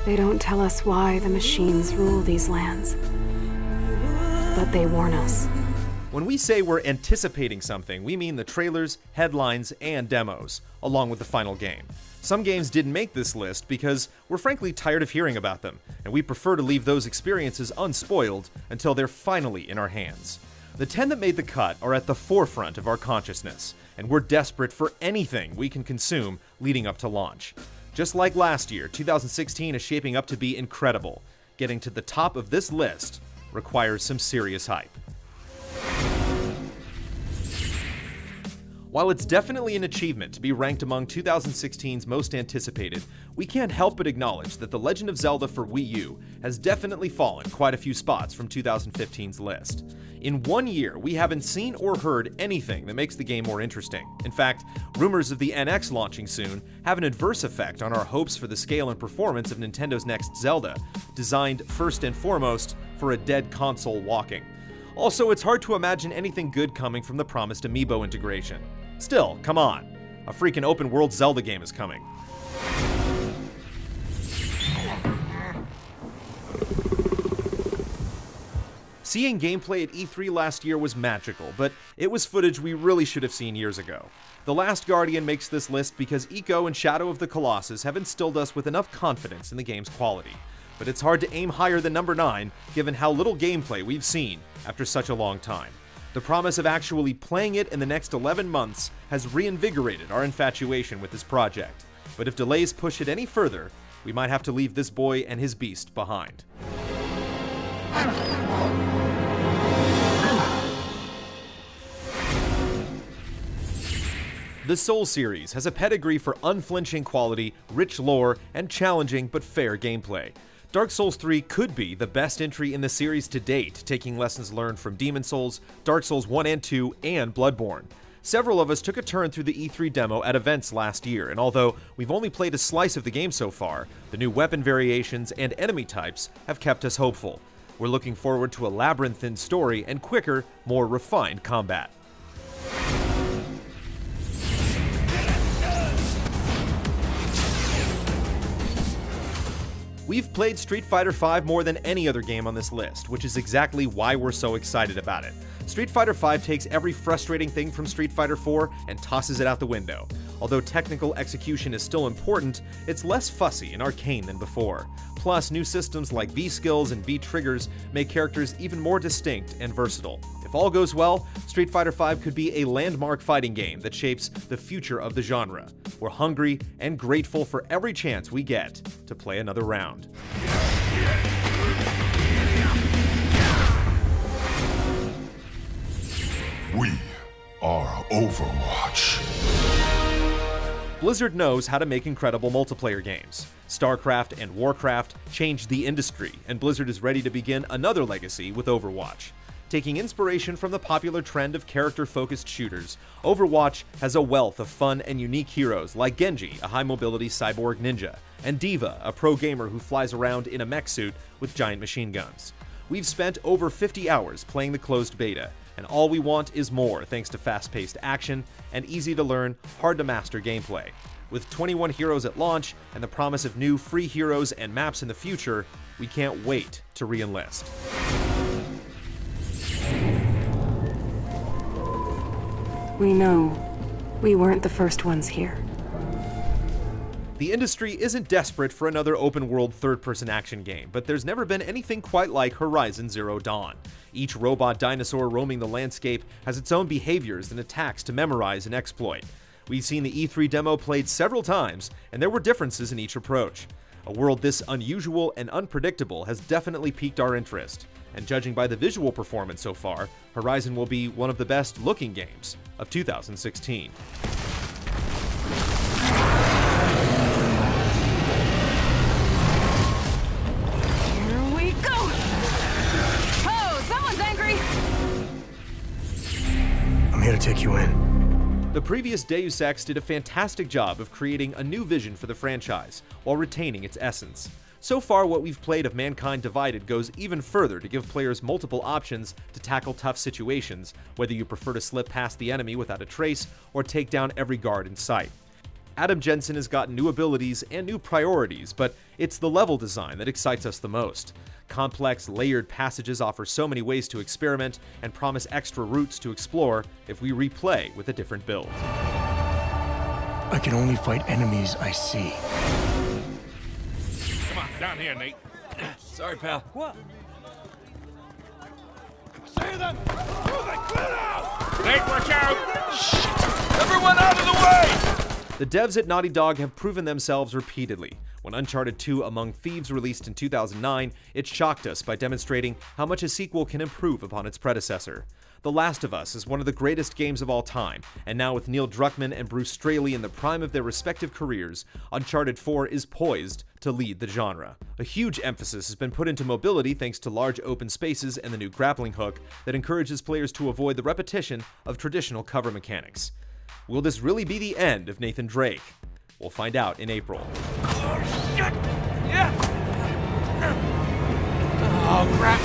They don't tell us why the machines rule these lands, but they warn us. When we say we're anticipating something, we mean the trailers, headlines, and demos, along with the final game. Some games didn't make this list because we're frankly tired of hearing about them, and we prefer to leave those experiences unspoiled until they're finally in our hands. The 10 that made the cut are at the forefront of our consciousness, and we're desperate for anything we can consume leading up to launch. Just like last year, 2016 is shaping up to be incredible. Getting to the top of this list requires some serious hype. While it's definitely an achievement to be ranked among 2016's most anticipated, we can't help but acknowledge that The Legend of Zelda for Wii U has definitely fallen quite a few spots from 2015's list. In 1 year, we haven't seen or heard anything that makes the game more interesting. In fact, rumors of the NX launching soon have an adverse effect on our hopes for the scale and performance of Nintendo's next Zelda, designed first and foremost for a dead console walking. Also, it's hard to imagine anything good coming from the promised amiibo integration. Still, come on, a freaking open-world Zelda game is coming. Seeing gameplay at E3 last year was magical, but it was footage we really should have seen years ago. The Last Guardian makes this list because Ico and Shadow of the Colossus have instilled us with enough confidence in the game's quality. But it's hard to aim higher than number 9, given how little gameplay we've seen after such a long time. The promise of actually playing it in the next 11 months has reinvigorated our infatuation with this project. But if delays push it any further, we might have to leave this boy and his beast behind. The Souls series has a pedigree for unflinching quality, rich lore, and challenging but fair gameplay. Dark Souls 3 could be the best entry in the series to date, taking lessons learned from Demon Souls, Dark Souls 1 and 2, and Bloodborne. Several of us took a turn through the E3 demo at events last year, and although we've only played a slice of the game so far, the new weapon variations and enemy types have kept us hopeful. We're looking forward to a labyrinthine story and quicker, more refined combat. We've played Street Fighter V more than any other game on this list, which is exactly why we're so excited about it. Street Fighter V takes every frustrating thing from Street Fighter IV and tosses it out the window. Although technical execution is still important, it's less fussy and arcane than before. Plus, new systems like V-skills and V-triggers make characters even more distinct and versatile. If all goes well, Street Fighter V could be a landmark fighting game that shapes the future of the genre. We're hungry and grateful for every chance we get to play another round. We are Overwatch. Blizzard knows how to make incredible multiplayer games. StarCraft and Warcraft changed the industry, and Blizzard is ready to begin another legacy with Overwatch. Taking inspiration from the popular trend of character-focused shooters, Overwatch has a wealth of fun and unique heroes like Genji, a high-mobility cyborg ninja, and D.Va, a pro gamer who flies around in a mech suit with giant machine guns. We've spent over 50 hours playing the closed beta, and all we want is more thanks to fast-paced action and easy-to-learn, hard-to-master gameplay. With 21 heroes at launch and the promise of new free heroes and maps in the future, we can't wait to re-enlist. We know we weren't the first ones here. The industry isn't desperate for another open-world third-person action game, but there's never been anything quite like Horizon Zero Dawn. Each robot dinosaur roaming the landscape has its own behaviors and attacks to memorize and exploit. We've seen the E3 demo played several times, and there were differences in each approach. A world this unusual and unpredictable has definitely piqued our interest, and judging by the visual performance so far, Horizon will be one of the best-looking games of 2016. I'm here to take you in. The previous Deus Ex did a fantastic job of creating a new vision for the franchise, while retaining its essence. So far, what we've played of Mankind Divided goes even further to give players multiple options to tackle tough situations, whether you prefer to slip past the enemy without a trace or take down every guard in sight. Adam Jensen has gotten new abilities and new priorities, but it's the level design that excites us the most. Complex, layered passages offer so many ways to experiment and promise extra routes to explore if we replay with a different build. I can only fight enemies I see. Come on, down here, Nate. Sorry, pal. What? See them! Moving, clear out! Nate, watch out! Shit! Everyone out of the way! The devs at Naughty Dog have proven themselves repeatedly. When Uncharted 2 Among Thieves released in 2009, it shocked us by demonstrating how much a sequel can improve upon its predecessor. The Last of Us is one of the greatest games of all time, and now with Neil Druckmann and Bruce Straley in the prime of their respective careers, Uncharted 4 is poised to lead the genre. A huge emphasis has been put into mobility thanks to large open spaces and the new grappling hook that encourages players to avoid the repetition of traditional cover mechanics. Will this really be the end of Nathan Drake? We'll find out in April. Oh, shit! Yeah! Oh, crap!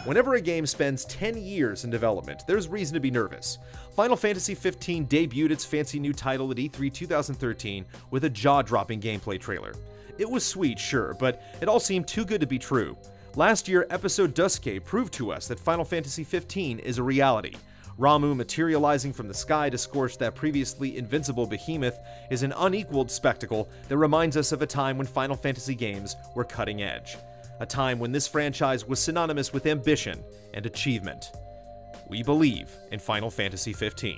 Whenever a game spends 10 years in development, there's reason to be nervous. Final Fantasy XV debuted its fancy new title at E3 2013 with a jaw-dropping gameplay trailer. It was sweet, sure, but it all seemed too good to be true. Last year, Episode Duske proved to us that Final Fantasy XV is a reality. Ramuh materializing from the sky to scorch that previously invincible behemoth is an unequaled spectacle that reminds us of a time when Final Fantasy games were cutting edge. A time when this franchise was synonymous with ambition and achievement. We believe in Final Fantasy XV.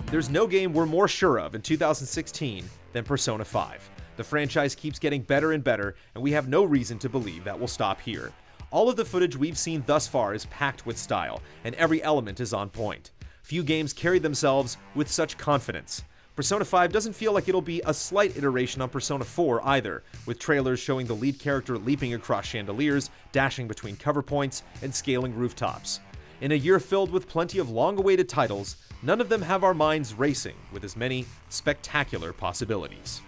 There's no game we're more sure of in 2016 than Persona 5. The franchise keeps getting better and better, and we have no reason to believe that will stop here. All of the footage we've seen thus far is packed with style, and every element is on point. Few games carry themselves with such confidence. Persona 5 doesn't feel like it'll be a slight iteration on Persona 4 either, with trailers showing the lead character leaping across chandeliers, dashing between cover points, and scaling rooftops. In a year filled with plenty of long-awaited titles, none of them have our minds racing with as many spectacular possibilities.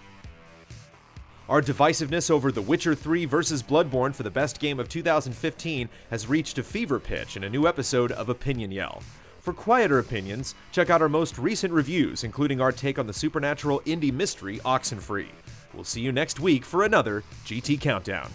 Our divisiveness over The Witcher 3 vs. Bloodborne for the best game of 2015 has reached a fever pitch in a new episode of Opinion Yell. For quieter opinions, check out our most recent reviews, including our take on the supernatural indie mystery Oxenfree. We'll see you next week for another GT Countdown.